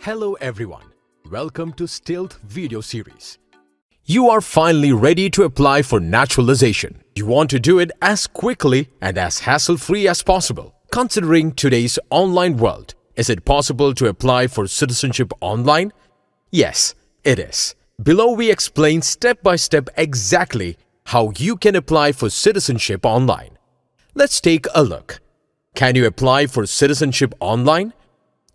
Hello everyone, welcome to Stealth video series. You are finally ready to apply for naturalization. You want to do it as quickly and as hassle-free as possible. Considering today's online world, is it possible to apply for citizenship online? Yes, it is. Below we explain step by step exactly how you can apply for citizenship online. Let's take a look. Can you apply for citizenship online?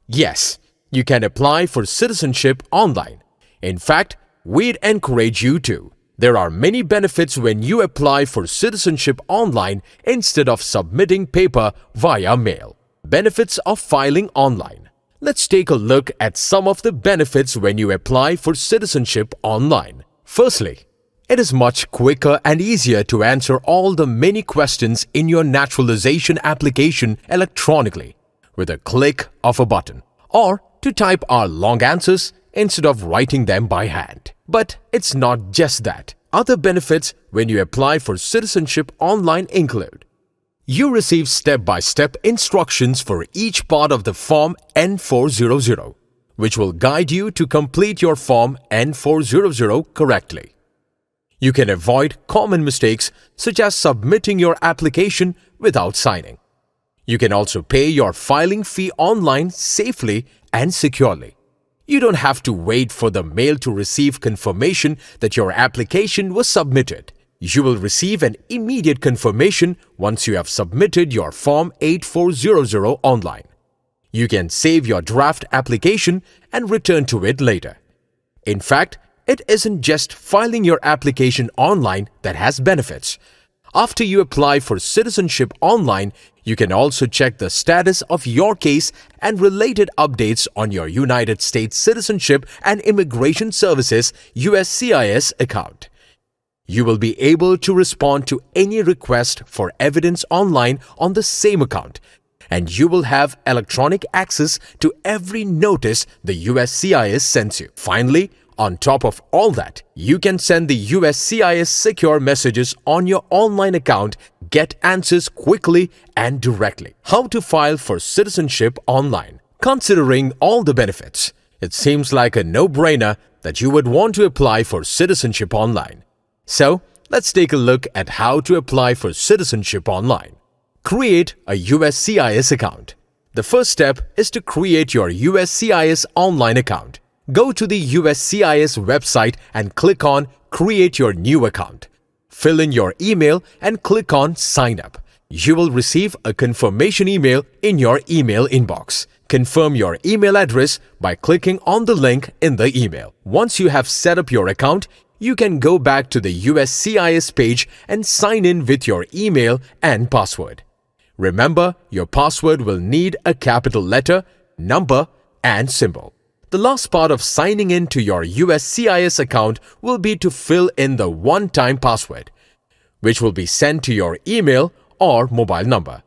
Yes. You can apply for citizenship online. In fact, we'd encourage you to. There are many benefits when you apply for citizenship online instead of submitting paper via mail. Benefits of filing online. Let's take a look at some of the benefits when you apply for citizenship online. Firstly, it is much quicker and easier to answer all the many questions in your naturalization application electronically with a click of a button, or to type our long answers instead of writing them by hand. But it's not just that. Other benefits when you apply for citizenship online include: you receive step-by-step instructions for each part of the Form N400, which will guide you to complete your Form N400 correctly. You can avoid common mistakes such as submitting your application without signing. You can also pay your filing fee online safely and securely. You don't have to wait for the mail to receive confirmation that your application was submitted. You will receive an immediate confirmation once you have submitted your Form 8400 online. You can save your draft application and return to it later. In fact, it isn't just filing your application online that has benefits. After you apply for citizenship online, you can also check the status of your case and related updates on your United States Citizenship and Immigration Services USCIS account. You will be able to respond to any request for evidence online on the same account, and you will have electronic access to every notice the USCIS sends you. Finally, on top of all that, you can send the USCIS secure messages on your online account, get answers quickly and directly. How to file for citizenship online? Considering all the benefits, it seems like a no-brainer that you would want to apply for citizenship online. So, let's take a look at how to apply for citizenship online. Create a USCIS account. The first step is to create your USCIS online account. Go to the USCIS website and click on Create Your New Account. Fill in your email and click on Sign Up. You will receive a confirmation email in your email inbox. Confirm your email address by clicking on the link in the email. Once you have set up your account, you can go back to the USCIS page and sign in with your email and password. Remember, your password will need a capital letter, number, and symbol. The last part of signing in to your USCIS account will be to fill in the one-time password, which will be sent to your email or mobile number.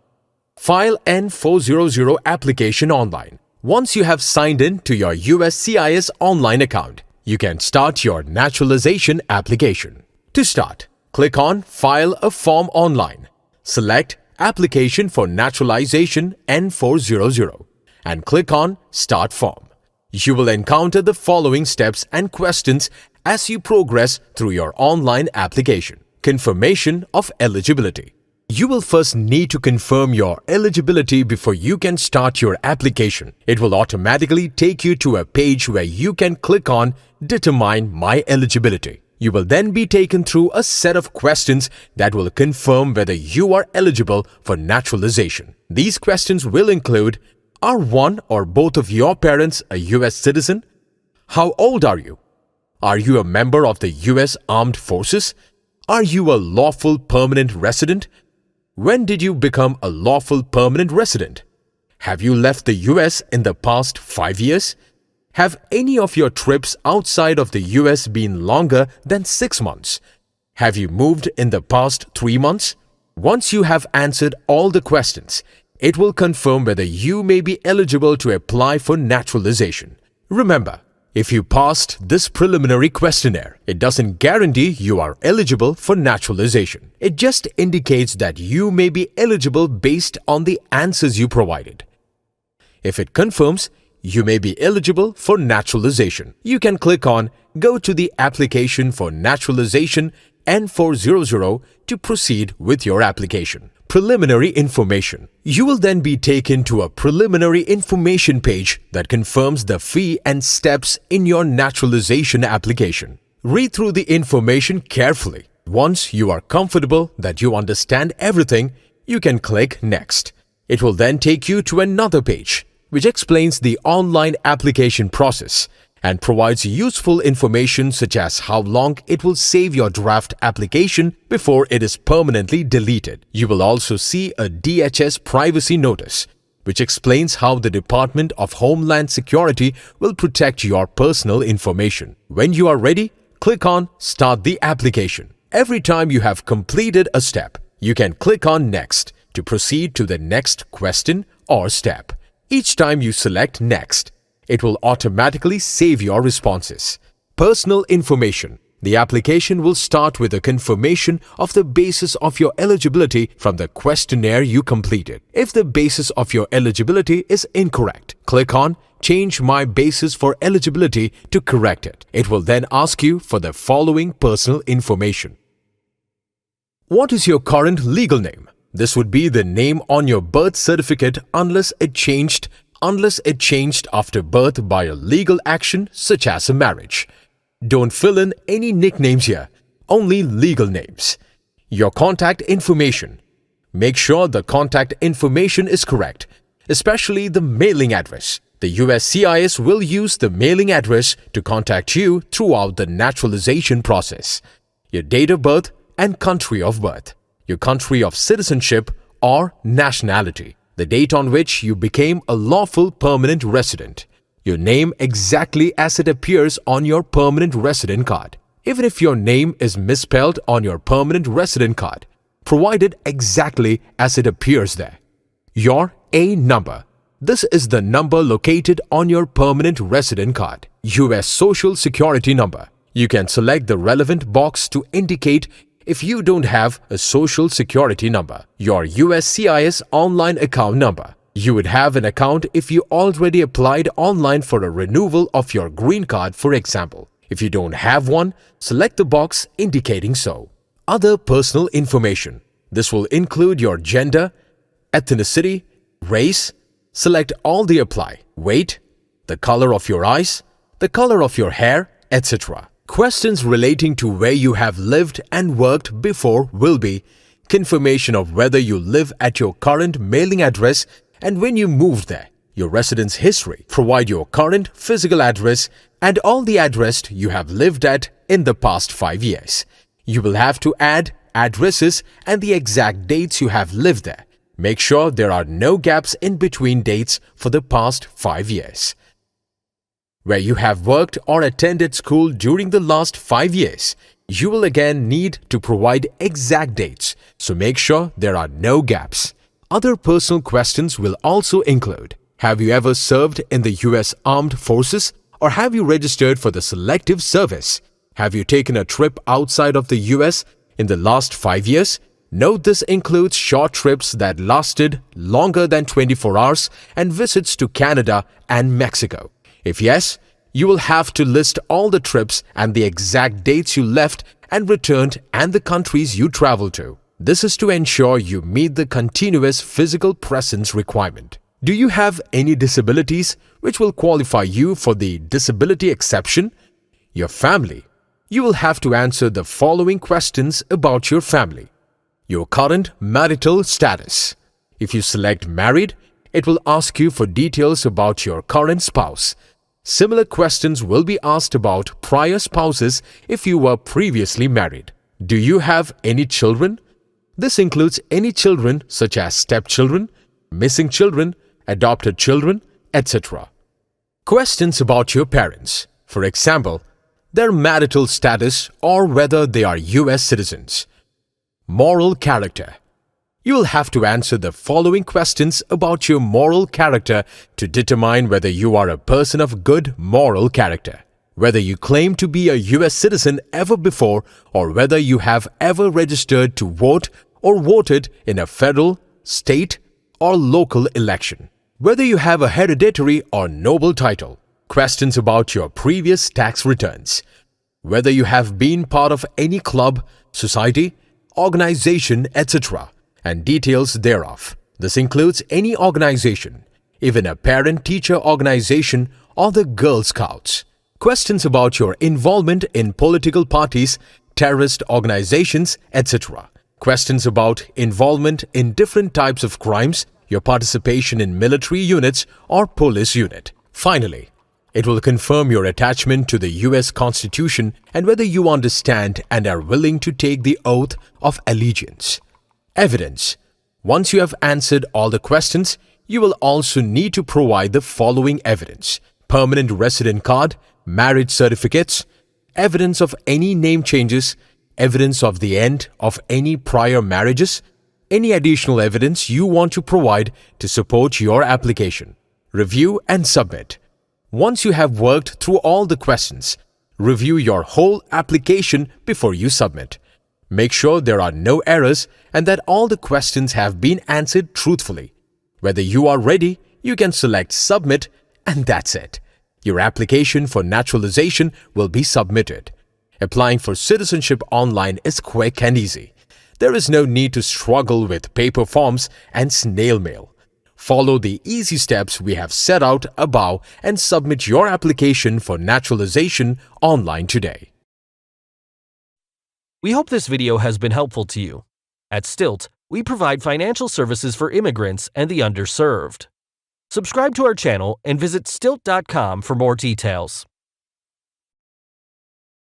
File N400 application online. Once you have signed in to your USCIS online account, you can start your naturalization application. To start, click on File a Form Online. Select Application for Naturalization N400 and click on Start Form. You will encounter the following steps and questions as you progress through your online application. Confirmation of eligibility. You will first need to confirm your eligibility before you can start your application. It will automatically take you to a page where you can click on Determine My Eligibility. You will then be taken through a set of questions that will confirm whether you are eligible for naturalization. These questions will include: are one or both of your parents a U.S. citizen? How old are you? Are you a member of the U.S. Armed Forces? Are you a lawful permanent resident? When did you become a lawful permanent resident? Have you left the U.S. in the past 5 years? Have any of your trips outside of the U.S. been longer than 6 months? Have you moved in the past 3 months? Once you have answered all the questions, it will confirm whether you may be eligible to apply for naturalization. Remember, if you passed this preliminary questionnaire, it doesn't guarantee you are eligible for naturalization. It just indicates that you may be eligible based on the answers you provided. If it confirms, you may be eligible for naturalization. You can click on Go to the application for naturalization N400 to proceed with your application. Preliminary information. You will then be taken to a preliminary information page that confirms the fee and steps in your naturalization application. Read through the information carefully. Once you are comfortable that you understand everything, you can click Next. It will then take you to another page, which explains the online application process and provides useful information such as how long it will save your draft application before it is permanently deleted. You will also see a DHS privacy notice, which explains how the Department of Homeland Security will protect your personal information. When you are ready, click on Start the application. Every time you have completed a step, you can click on Next to proceed to the next question or step. Each time you select Next, it will automatically save your responses. Personal information. The application will start with a confirmation of the basis of your eligibility from the questionnaire you completed. If the basis of your eligibility is incorrect, click on Change my basis for eligibility to correct it. It will then ask you for the following personal information. What is your current legal name? This would be the name on your birth certificate unless it changed after birth by a legal action such as a marriage. Don't fill in any nicknames here, only legal names. Your contact information. Make sure the contact information is correct, especially the mailing address. The USCIS will use the mailing address to contact you throughout the naturalization process. Your date of birth and country of birth. Your country of citizenship or nationality. The date on which you became a lawful permanent resident. Your name exactly as it appears on your permanent resident card. Even if your name is misspelled on your permanent resident card, provide it exactly as it appears there. Your A number. This is the number located on your permanent resident card. US Social Security number. You can select the relevant box to indicate if you don't have a social security number. Your USCIS online account number. You would have an account if you already applied online for a renewal of your green card, for example. If you don't have one, select the box indicating so. Other personal information. This will include your gender, ethnicity, race. Select all the apply. Weight, the color of your eyes, the color of your hair, etc. Questions relating to where you have lived and worked before will be confirmation of whether you live at your current mailing address and when you moved there, your residence history, provide your current physical address and all the address you have lived at in the past 5 years. You will have to add addresses and the exact dates you have lived there. Make sure there are no gaps in between dates for the past 5 years. Where you have worked or attended school during the last 5 years, you will again need to provide exact dates, so make sure there are no gaps. Other personal questions will also include: have you ever served in the US Armed Forces or have you registered for the Selective Service? Have you taken a trip outside of the US in the last 5 years? Note this includes short trips that lasted longer than 24 hours and visits to Canada and Mexico. If yes, you will have to list all the trips and the exact dates you left and returned and the countries you traveled to. This is to ensure you meet the continuous physical presence requirement. Do you have any disabilities which will qualify you for the disability exception? Your family. You will have to answer the following questions about your family. Your current marital status. If you select married, it will ask you for details about your current spouse. Similar questions will be asked about prior spouses if you were previously married. Do you have any children? This includes any children such as stepchildren, missing children, adopted children, etc. Questions about your parents. For example, their marital status or whether they are US citizens. Moral character. You will have to answer the following questions about your moral character to determine whether you are a person of good moral character. Whether you claim to be a US citizen ever before or whether you have ever registered to vote or voted in a federal, state, or local election. whether you have a hereditary or noble title, questions about your previous tax returns, whether you have been part of any club, society, organization, etc., and details thereof. This includes any organization, even a parent-teacher organization or the Girl Scouts. Questions about your involvement in political parties, terrorist organizations, etc. Questions about involvement in different types of crimes, your participation in military units or police unit. Finally, it will confirm your attachment to the US Constitution and whether you understand and are willing to take the oath of allegiance. Evidence. Once you have answered all the questions, you will also need to provide the following evidence: permanent resident card, marriage certificates, evidence of any name changes, evidence of the end of any prior marriages, any additional evidence you want to provide to support your application. Review and submit. Once you have worked through all the questions, review your whole application before you submit. Make sure there are no errors and that all the questions have been answered truthfully. Whether you are ready, you can select Submit, and that's it. Your application for naturalization will be submitted. Applying for citizenship online is quick and easy. There is no need to struggle with paper forms and snail mail. Follow the easy steps we have set out above and submit your application for naturalization online today. We hope this video has been helpful to you. At Stilt, we provide financial services for immigrants and the underserved. Subscribe to our channel and visit stilt.com for more details.